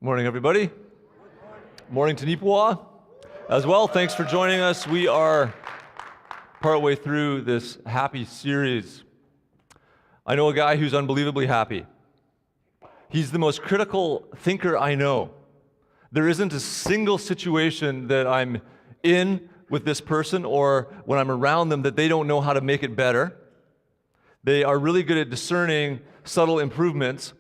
Morning, everybody. Morning to Nipawin as well. Thanks for joining us. We are partway through this happy series. I know a guy who's unbelievably happy. He's the most critical thinker I know. There isn't a single situation that I'm in with this person or when I'm around them that they don't know how to make it better. They are really good at discerning subtle improvements.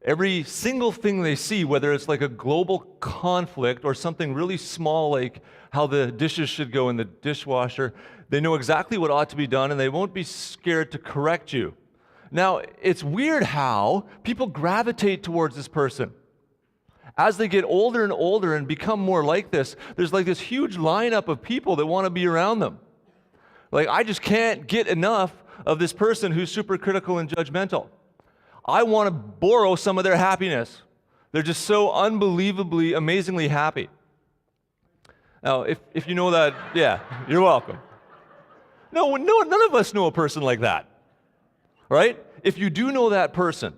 Every single thing they see, whether it's like a global conflict or something really small like how the dishes should go in the dishwasher, they know exactly what ought to be done and they won't be scared to correct you. Now, it's weird how people gravitate towards this person. As they get older and older and become more like this, there's like this huge lineup of people that want to be around them. Like, I just can't get enough of this person who's super critical and judgmental. I want to borrow some of their happiness. They're just so unbelievably, amazingly happy. Now, if you know that, yeah, you're welcome. No, none of us know a person like that, right? If you do know that person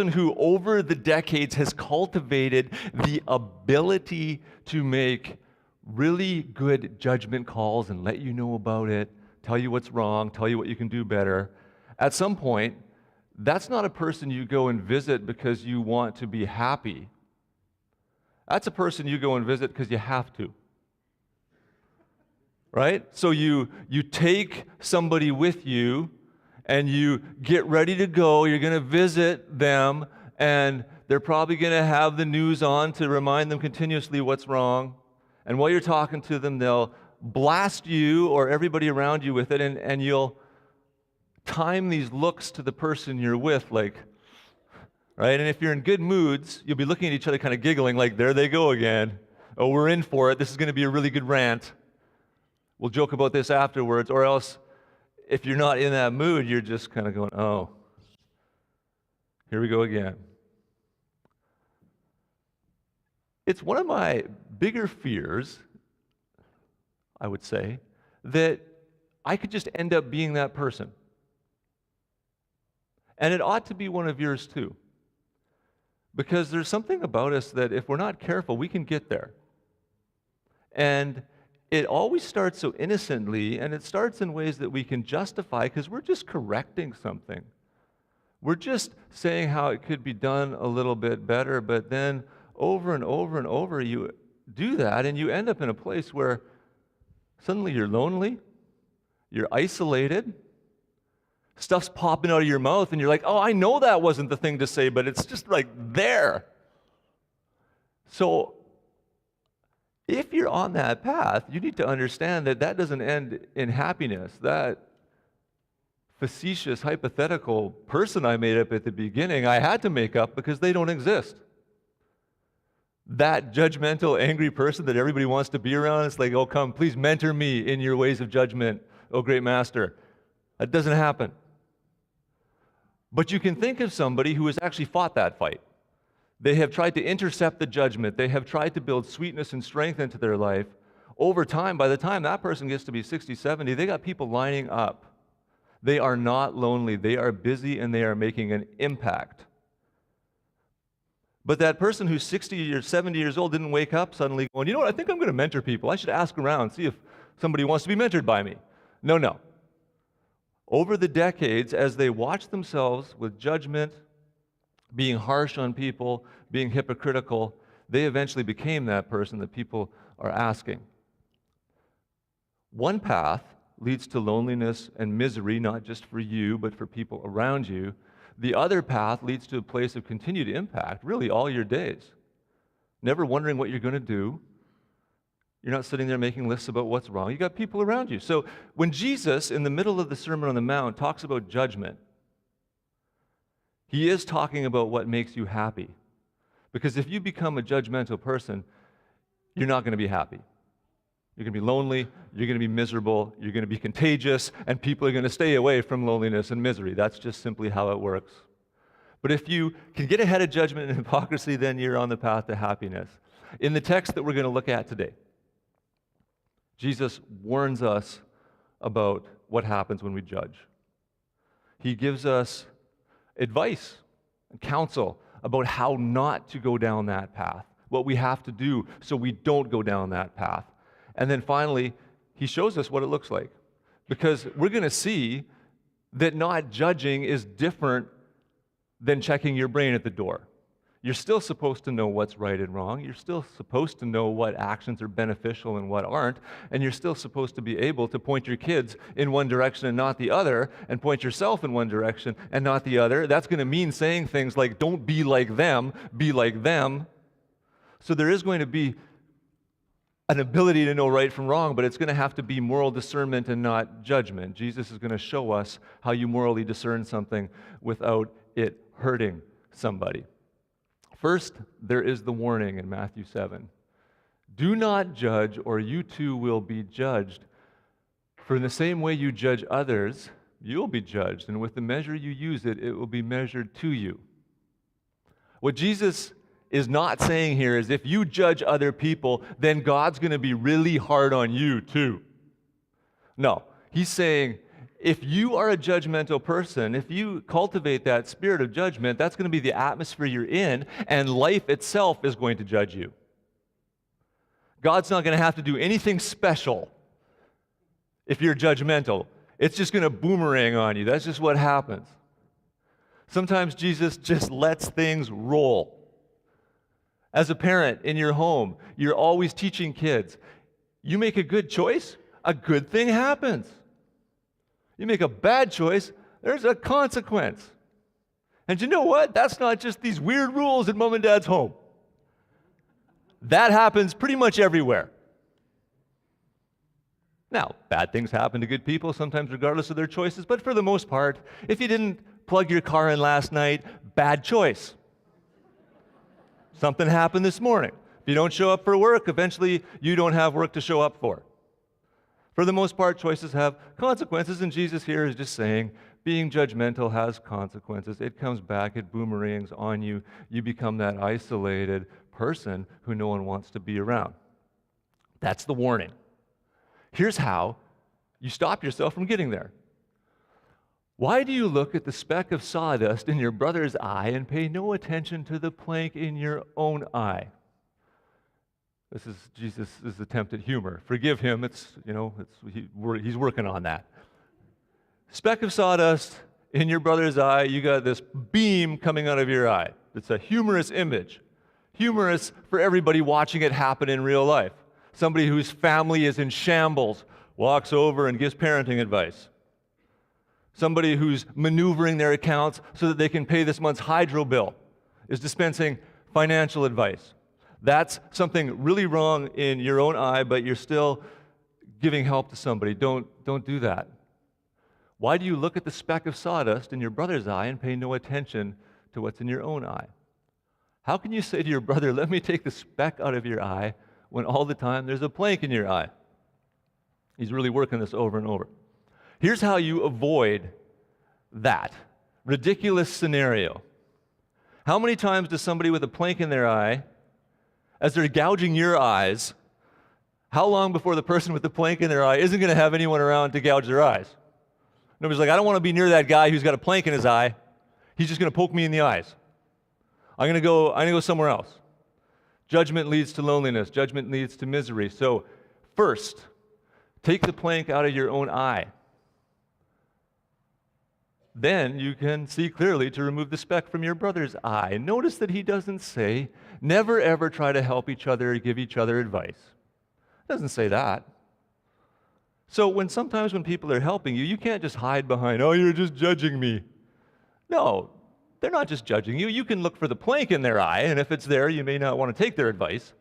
who over the decades has cultivated the ability to make really good judgment calls and let you know about it, tell you what's wrong, tell you what you can do better, at some point, that's not a person you go and visit because you want to be happy. That's a person you go and visit because you have to. Right? So you take somebody with you and you get ready to go. You're going to visit them and they're probably going to have the news on to remind them continuously what's wrong. And while you're talking to them, they'll blast you or everybody around you with it and you'll time these looks to the person you're with, like, right? And if you're in good moods, you'll be looking at each other kind of giggling, like, there they go again. Oh, we're in for it. This is going to be a really good rant. We'll joke about this afterwards. Or else, if you're not in that mood, you're just kind of going, oh, here we go again. It's one of my bigger fears, I would say, that I could just end up being that person. And it ought to be one of yours too. Because there's something about us that if we're not careful, we can get there. And it always starts so innocently, and it starts in ways that we can justify because we're just correcting something. We're just saying how it could be done a little bit better, but then over and over and over you do that, and you end up in a place where suddenly you're lonely, you're isolated, stuff's popping out of your mouth, and you're like, oh, I know that wasn't the thing to say, but it's just like there. So if you're on that path, you need to understand that that doesn't end in happiness. That facetious, hypothetical person I made up at the beginning, I had to make up because they don't exist. That judgmental, angry person that everybody wants to be around, it's like, oh, come, please mentor me in your ways of judgment, oh, great master. That doesn't happen. But you can think of somebody who has actually fought that fight. They have tried to intercept the judgment. They have tried to build sweetness and strength into their life. Over time, by the time that person gets to be 60, 70, they got people lining up. They are not lonely. They are busy and they are making an impact. But that person who's 60 or 70 years old didn't wake up suddenly going, you know what, I think I'm going to mentor people. I should ask around, see if somebody wants to be mentored by me. No. Over the decades, as they watched themselves with judgment, being harsh on people, being hypocritical, they eventually became that person that people are asking. One path leads to loneliness and misery, not just for you, but for people around you. The other path leads to a place of continued impact, really all your days. Never wondering what you're going to do. You're not sitting there making lists about what's wrong. You got people around you. So when Jesus, in the middle of the Sermon on the Mount, talks about judgment, he is talking about what makes you happy. Because if you become a judgmental person, you're not going to be happy. You're going to be lonely, you're going to be miserable, you're going to be contagious, and people are going to stay away from loneliness and misery. That's just simply how it works. But if you can get ahead of judgment and hypocrisy, then you're on the path to happiness. In the text that we're going to look at today, Jesus warns us about what happens when we judge. He gives us advice and counsel about how not to go down that path, what we have to do so we don't go down that path. And then finally, he shows us what it looks like. Because we're going to see that not judging is different than checking your brain at the door. You're still supposed to know what's right and wrong. You're still supposed to know what actions are beneficial and what aren't. And you're still supposed to be able to point your kids in one direction and not the other, and point yourself in one direction and not the other. That's going to mean saying things like, don't be like them, be like them. So there is going to be an ability to know right from wrong, but it's going to have to be moral discernment and not judgment. Jesus is going to show us how you morally discern something without it hurting somebody. First, there is the warning in Matthew 7. Do not judge, or you too will be judged. For in the same way you judge others, you will be judged, and with the measure you use it, it will be measured to you. What Jesus is not saying here is if you judge other people, then God's going to be really hard on you too. No, he's saying if you are a judgmental person, if you cultivate that spirit of judgment, that's going to be the atmosphere you're in, and life itself is going to judge you. God's not going to have to do anything special if you're judgmental. It's just going to boomerang on you. That's just what happens. Sometimes Jesus just lets things roll. As a parent in your home, you're always teaching kids. You make a good choice, a good thing happens. You make a bad choice, there's a consequence. And you know what? That's not just these weird rules at mom and dad's home. That happens pretty much everywhere. Now, bad things happen to good people, sometimes regardless of their choices, but for the most part, if you didn't plug your car in last night, bad choice. Something happened this morning. If you don't show up for work, eventually you don't have work to show up for. For the most part, choices have consequences, and Jesus here is just saying being judgmental has consequences. It comes back, it boomerangs on you. You become that isolated person who no one wants to be around. That's the warning. Here's how you stop yourself from getting there. Why do you look at the speck of sawdust in your brother's eye and pay no attention to the plank in your own eye? This is Jesus' attempt at humor. Forgive him. He's working on that. Speck of sawdust in your brother's eye. You got this beam coming out of your eye. It's a humorous image. Humorous for everybody watching it happen in real life. Somebody whose family is in shambles walks over and gives parenting advice. Somebody who's maneuvering their accounts so that they can pay this month's hydro bill is dispensing financial advice. That's something really wrong in your own eye, but you're still giving help to somebody. Don't do that. Why do you look at the speck of sawdust in your brother's eye and pay no attention to what's in your own eye? How can you say to your brother, let me take the speck out of your eye, when all the time there's a plank in your eye? He's really working this over and over. Here's how you avoid that ridiculous scenario. How many times does somebody with a plank in their eye, as they're gouging your eyes, how long before the person with the plank in their eye isn't going to have anyone around to gouge their eyes? Nobody's like, I don't want to be near that guy who's got a plank in his eye. He's just going to poke me in the eyes. I'm going to go somewhere else. Judgment leads to loneliness. Judgment leads to misery. So first, take the plank out of your own eye. Then you can see clearly to remove the speck from your brother's eye. Notice that he doesn't say, never ever try to help each other or give each other advice. He doesn't say that. So sometimes when people are helping you, you can't just hide behind, oh, you're just judging me. No, they're not just judging you. You can look for the plank in their eye, and if it's there, you may not want to take their advice.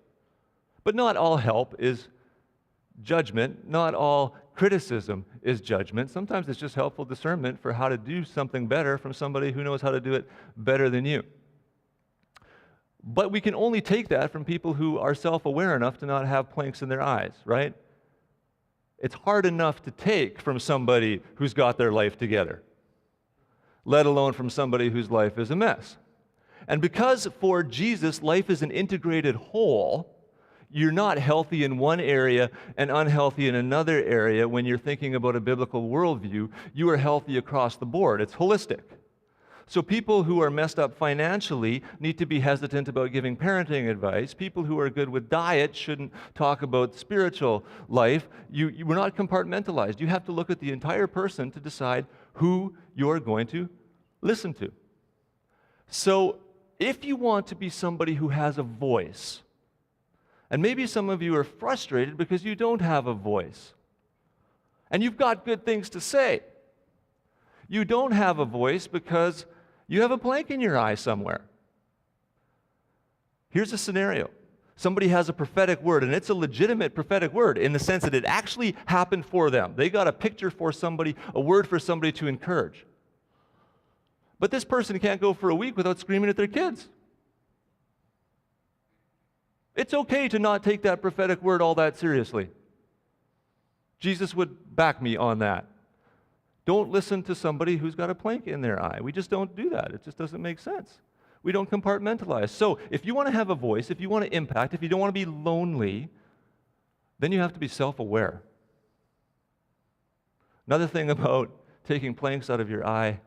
But not all help is judgment. Not all criticism is judgment. Sometimes it's just helpful discernment for how to do something better from somebody who knows how to do it better than you. But we can only take that from people who are self-aware enough to not have planks in their eyes, right? It's hard enough to take from somebody who's got their life together, let alone from somebody whose life is a mess. And because for Jesus, life is an integrated whole, you're not healthy in one area and unhealthy in another area when you're thinking about a biblical worldview. You are healthy across the board. It's holistic. So people who are messed up financially need to be hesitant about giving parenting advice. People who are good with diet shouldn't talk about spiritual life. We're not compartmentalized. You have to look at the entire person to decide who you're going to listen to. So if you want to be somebody who has a voice, and maybe some of you are frustrated because you don't have a voice, and you've got good things to say. You don't have a voice because you have a plank in your eye somewhere. Here's a scenario. Somebody has a prophetic word, and it's a legitimate prophetic word in the sense that it actually happened for them. They got a picture for somebody, a word for somebody to encourage. But this person can't go for a week without screaming at their kids. It's okay to not take that prophetic word all that seriously. Jesus would back me on that. Don't listen to somebody who's got a plank in their eye. We just don't do that. It just doesn't make sense. We don't compartmentalize. So if you want to have a voice, if you want to impact, if you don't want to be lonely, then you have to be self-aware. Another thing about taking planks out of your eye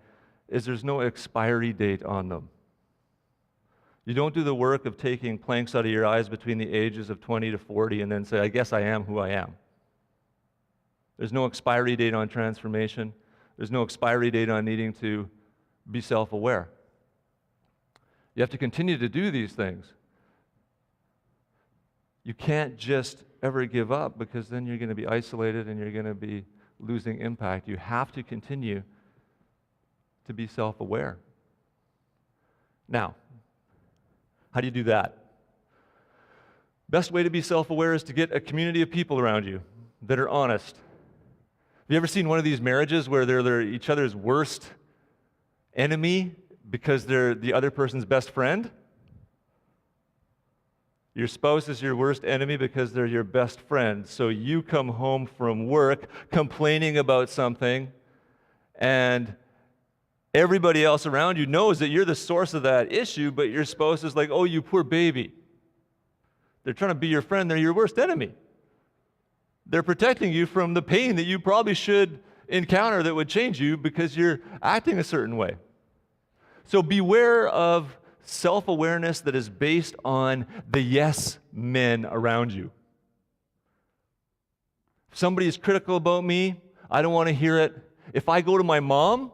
is there's no expiry date on them. You don't do the work of taking planks out of your eyes between the ages of 20 to 40 and then say, I guess I am who I am. There's no expiry date on transformation. There's no expiry date on needing to be self-aware. You have to continue to do these things. You can't just ever give up because then you're going to be isolated and you're going to be losing impact. You have to continue to be self-aware. Now, how do you do that? Best way to be self-aware is to get a community of people around you that are honest. Have you ever seen one of these marriages where they're each other's worst enemy because they're the other person's best friend? Your spouse is your worst enemy because they're your best friend. So you come home from work complaining about something, and everybody else around you knows that you're the source of that issue, but your spouse is like, oh, you poor baby. They're trying to be your friend. They're your worst enemy. They're protecting you from the pain that you probably should encounter that would change you because you're acting a certain way. So beware of self-awareness that is based on the yes men around you. If somebody is critical about me, I don't want to hear it. If I go to my mom,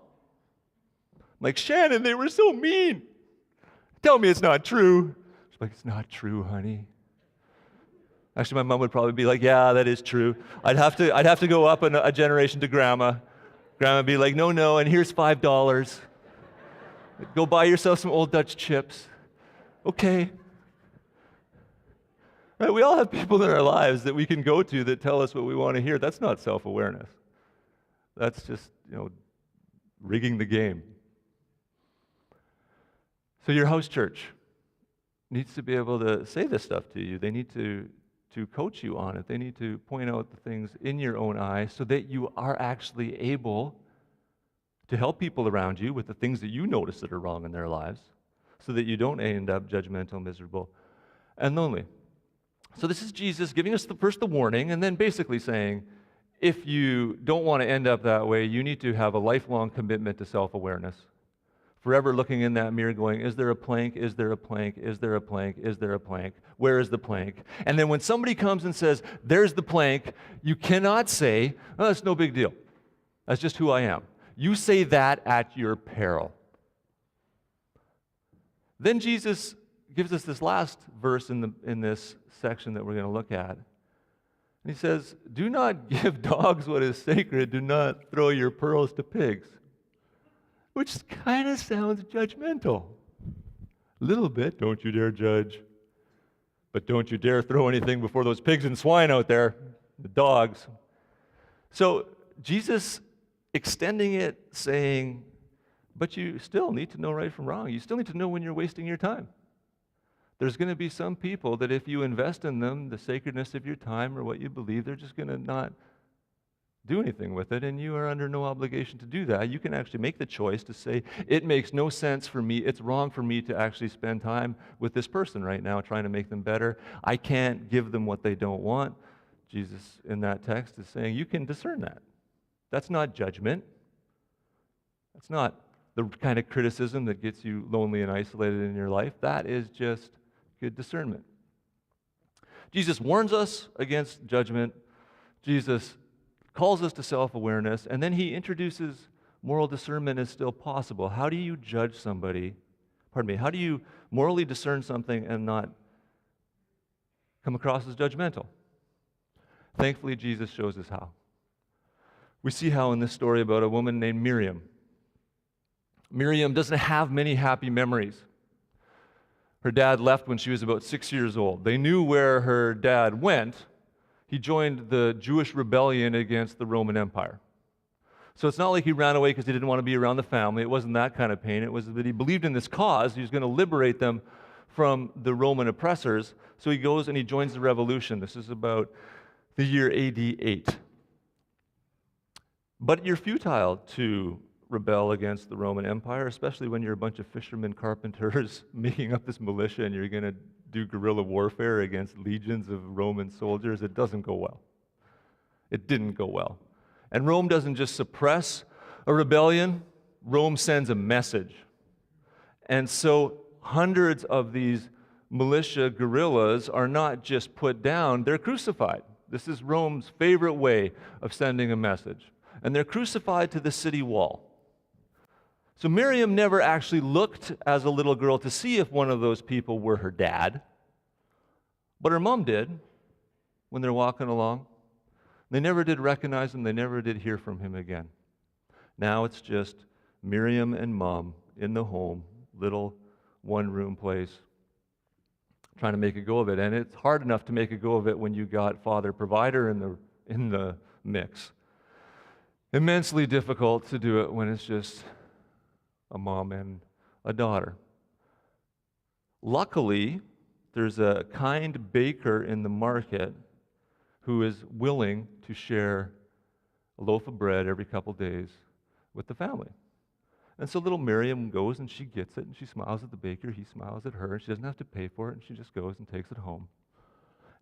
I'm like, Shannon, they were so mean. Tell me it's not true. She's like, it's not true, honey. Actually, my mom would probably be like, yeah, that is true. I'd have to go up a generation to Grandma. Grandma would be like, no, and here's $5. Go buy yourself some Old Dutch chips. Okay. Right, we all have people in our lives that we can go to that tell us what we want to hear. That's not self-awareness. That's just, rigging the game. So your house church needs to be able to say this stuff to you. They need to coach you on it. They need to point out the things in your own eye so that you are actually able to help people around you with the things that you notice that are wrong in their lives so that you don't end up judgmental, miserable, and lonely. So this is Jesus giving us first the warning and then basically saying, if you don't want to end up that way, you need to have a lifelong commitment to self-awareness. Forever looking in that mirror going, is there a plank? Is there a plank? Is there a plank? Is there a plank? Where is the plank? And then when somebody comes and says, there's the plank, you cannot say, oh, it's no big deal. That's just who I am. You say that at your peril. Then Jesus gives us this last verse in this section that we're going to look at. And he says, do not give dogs what is sacred. Do not throw your pearls to pigs. Which kind of sounds judgmental. A little bit, don't you dare judge. But don't you dare throw anything before those pigs and swine out there, the dogs. So Jesus extending it, saying, but you still need to know right from wrong. You still need to know when you're wasting your time. There's going to be some people that if you invest in them, the sacredness of your time or what you believe, they're just going to not do anything with it, and you are under no obligation to do that. You can actually make the choice to say, it makes no sense for me, it's wrong for me to actually spend time with this person right now trying to make them better. I can't give them what they don't want. Jesus in that text is saying you can discern that. That's not judgment. That's not the kind of criticism that gets you lonely and isolated in your life. That is just good discernment. Jesus warns us against judgment. Jesus calls us to self-awareness, and then he introduces moral discernment is still possible. How do you judge somebody? How do you morally discern something and not come across as judgmental? Thankfully, Jesus shows us how. We see how in this story about a woman named Miriam. Miriam doesn't have many happy memories. Her dad left when she was about 6 years old. They knew where her dad went. He joined the Jewish rebellion against the Roman Empire. So it's not like he ran away because he didn't want to be around the family. It wasn't that kind of pain. It was that he believed in this cause. He was going to liberate them from the Roman oppressors. So he goes and he joins the revolution. This is about the year AD 8. But you're futile to rebel against the Roman Empire, especially when you're a bunch of fishermen, carpenters making up this militia and you're going to do guerrilla warfare against legions of Roman soldiers. It doesn't go well. It didn't go well. And Rome doesn't just suppress a rebellion, Rome sends a message. And so hundreds of these militia guerrillas are not just put down, they're crucified. This is Rome's favorite way of sending a message. And they're crucified to the city wall. So Miriam never actually looked as a little girl to see if one of those people were her dad. But her mom did when they're walking along. They never did recognize him. They never did hear from him again. Now it's just Miriam and mom in the home, little one-room place, trying to make a go of it. And it's hard enough to make a go of it when you got father provider in the mix. Immensely difficult to do it when it's just a mom and a daughter. Luckily, there's a kind baker in the market who is willing to share a loaf of bread every couple days with the family. And so little Miriam goes and she gets it and she smiles at the baker, he smiles at her, and she doesn't have to pay for it and she just goes and takes it home.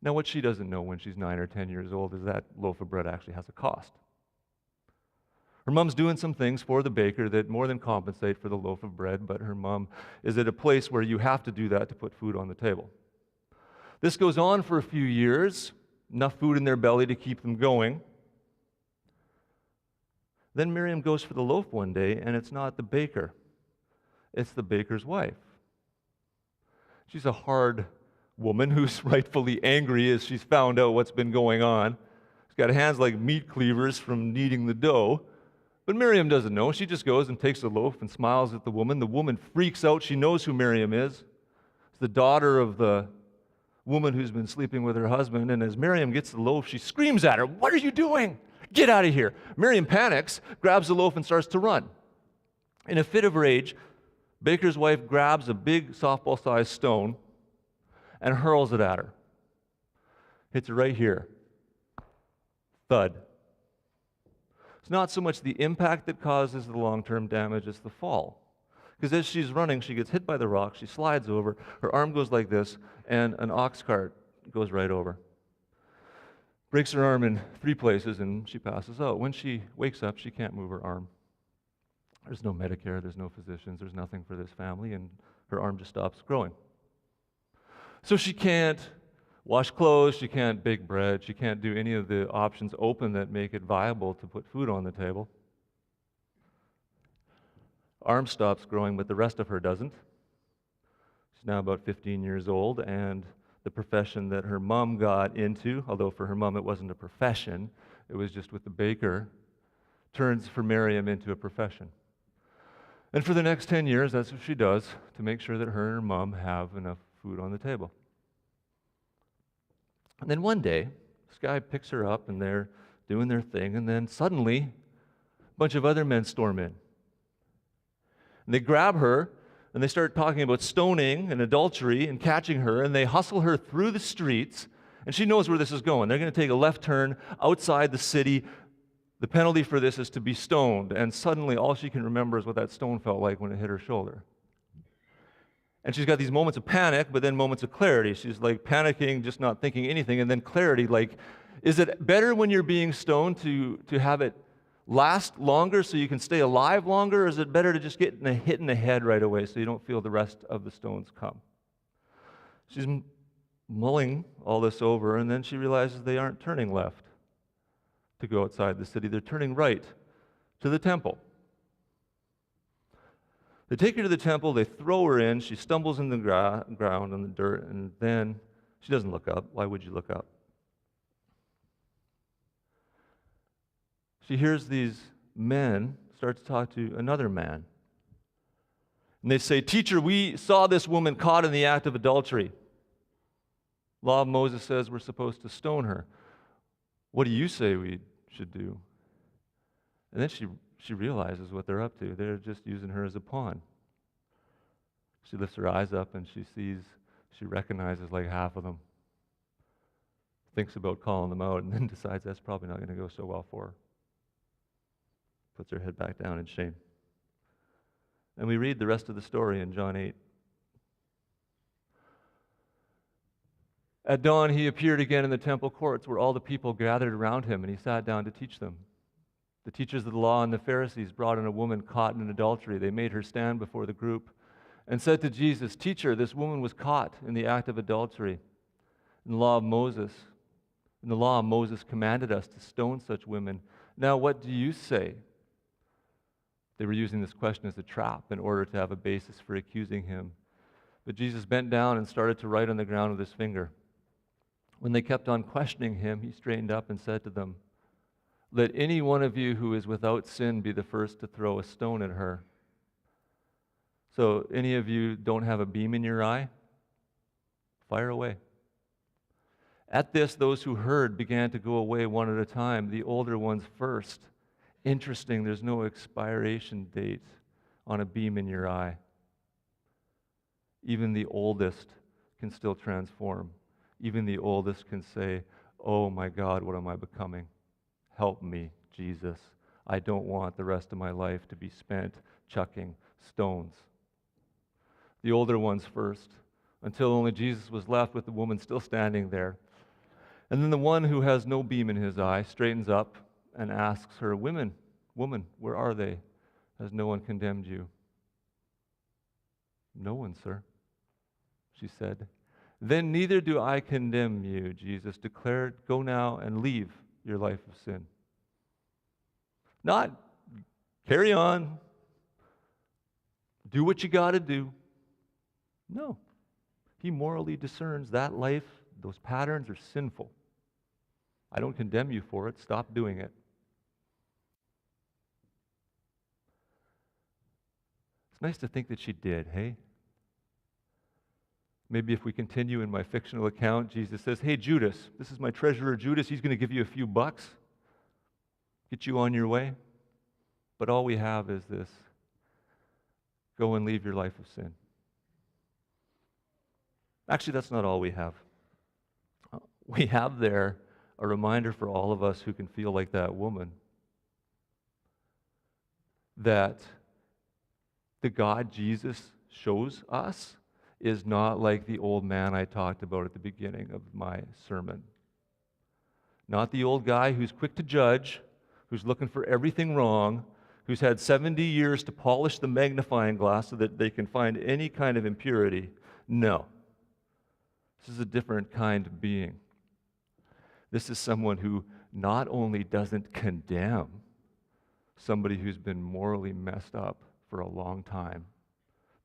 Now what she doesn't know when she's 9 or 10 years old is that loaf of bread actually has a cost. Her mom's doing some things for the baker that more than compensate for the loaf of bread, but her mom is at a place where you have to do that to put food on the table. This goes on for a few years, enough food in their belly to keep them going. Then Miriam goes for the loaf one day, and it's not the baker. It's the baker's wife. She's a hard woman who's rightfully angry as she's found out what's been going on. She's got hands like meat cleavers from kneading the dough. But Miriam doesn't know. She just goes and takes the loaf and smiles at the woman. The woman freaks out. She knows who Miriam is. It's the daughter of the woman who's been sleeping with her husband. And as Miriam gets the loaf, she screams at her, "What are you doing? Get out of here." Miriam panics, grabs the loaf, and starts to run. In a fit of rage, baker's wife grabs a big softball-sized stone and hurls it at her. Hits her right here. Thud. It's not so much the impact that causes the long-term damage, it's the fall. Because as she's running, she gets hit by the rock, she slides over, her arm goes like this, and an ox cart goes right over. Breaks her arm in 3 places, and she passes out. When she wakes up, she can't move her arm. There's no Medicare, there's no physicians, there's nothing for this family, and her arm just stops growing. So she can't wash clothes, she can't bake bread, she can't do any of the options open that make it viable to put food on the table. Arm stops growing, but the rest of her doesn't. She's now about 15 years old, and the profession that her mom got into, although for her mom it wasn't a profession, it was just with the baker, turns for Miriam into a profession. And for the next 10 years, that's what she does to make sure that her and her mom have enough food on the table. And then one day, this guy picks her up and they're doing their thing, and then suddenly, a bunch of other men storm in. And they grab her, and they start talking about stoning and adultery and catching her, and they hustle her through the streets, and she knows where this is going. They're going to take a left turn outside the city. The penalty for this is to be stoned, and suddenly all she can remember is what that stone felt like when it hit her shoulder. And she's got these moments of panic, but then moments of clarity. She's like panicking, just not thinking anything, and then clarity, like, is it better when you're being stoned to have it last longer so you can stay alive longer, or is it better to just get hit in the head right away so you don't feel the rest of the stones come? She's mulling all this over, and then she realizes they aren't turning left to go outside the city. They're turning right to the temple. They take her to the temple, they throw her in, she stumbles in the ground on the dirt, and then she doesn't look up. Why would you look up? She hears these men start to talk to another man. And they say, "Teacher, we saw this woman caught in the act of adultery. Law of Moses says we're supposed to stone her. What do you say we should do?" And then she realizes what they're up to. They're just using her as a pawn. She lifts her eyes up and she recognizes like half of them. Thinks about calling them out and then decides that's probably not going to go so well for her. Puts her head back down in shame. And we read the rest of the story in John 8. At dawn, he appeared again in the temple courts where all the people gathered around him, and he sat down to teach them. The teachers of the law and the Pharisees brought in a woman caught in adultery. They made her stand before the group and said to Jesus, "Teacher, this woman was caught in the act of adultery. In the law of Moses commanded us to stone such women. Now what do you say?" They were using this question as a trap in order to have a basis for accusing him. But Jesus bent down and started to write on the ground with his finger. When they kept on questioning him, he straightened up and said to them, "Let any one of you who is without sin be the first to throw a stone at her." So, any of you don't have a beam in your eye? Fire away. At this, those who heard began to go away one at a time, the older ones first. Interesting, there's no expiration date on a beam in your eye. Even the oldest can still transform. Even the oldest can say, "Oh my God, what am I becoming? Help me, Jesus. I don't want the rest of my life to be spent chucking stones." The older ones first, until only Jesus was left with the woman still standing there. And then the one who has no beam in his eye straightens up and asks her, Woman, where are they? Has no one condemned you?" "No one, sir," she said. "Then neither do I condemn you," Jesus declared. "Go now and leave your life of sin." Not carry on, do what you got to do. No. He morally discerns that life, those patterns are sinful. I don't condemn you for it. Stop doing it. It's nice to think that she did, hey? Maybe if we continue in my fictional account, Jesus says, "Hey, Judas, this is my treasurer Judas. He's going to give you a few bucks, get you on your way. But all we have is this. Go and leave your life of sin." Actually, that's not all we have. We have there a reminder for all of us who can feel like that woman that the God Jesus shows us is not like the old man I talked about at the beginning of my sermon. Not the old guy who's quick to judge, who's looking for everything wrong, who's had 70 years to polish the magnifying glass so that they can find any kind of impurity. No. This is a different kind of being. This is someone who not only doesn't condemn somebody who's been morally messed up for a long time,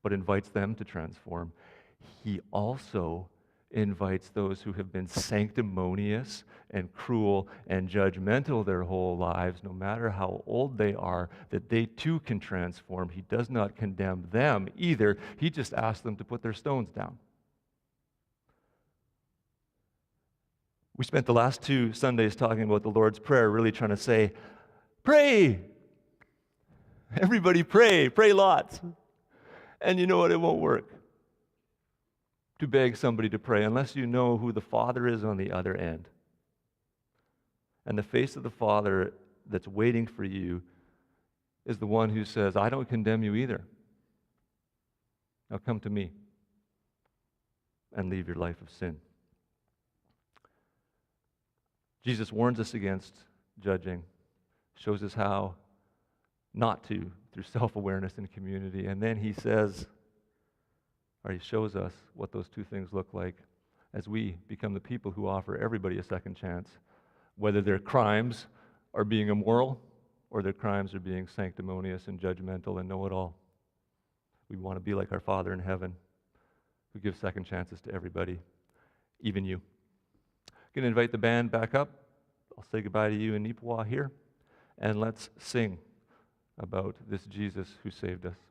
but invites them to transform. He also invites those who have been sanctimonious and cruel and judgmental their whole lives, no matter how old they are, that they too can transform. He does not condemn them either. He just asks them to put their stones down. We spent the last 2 Sundays talking about the Lord's Prayer, really trying to say, pray! Everybody pray lots. And you know what? It won't work to beg somebody to pray unless you know who the Father is on the other end. And the face of the Father that's waiting for you is the one who says, "I don't condemn you either. Now come to me and leave your life of sin." Jesus warns us against judging. shows us how not to through self-awareness and community. And then he says, or he shows us what those two things look like as we become the people who offer everybody a second chance, whether their crimes are being immoral or their crimes are being sanctimonious and judgmental and know-it-all. We want to be like our Father in heaven who gives second chances to everybody, even you. I'm going to invite the band back up. I'll say goodbye to you in Nipawin here, and let's sing about this Jesus who saved us.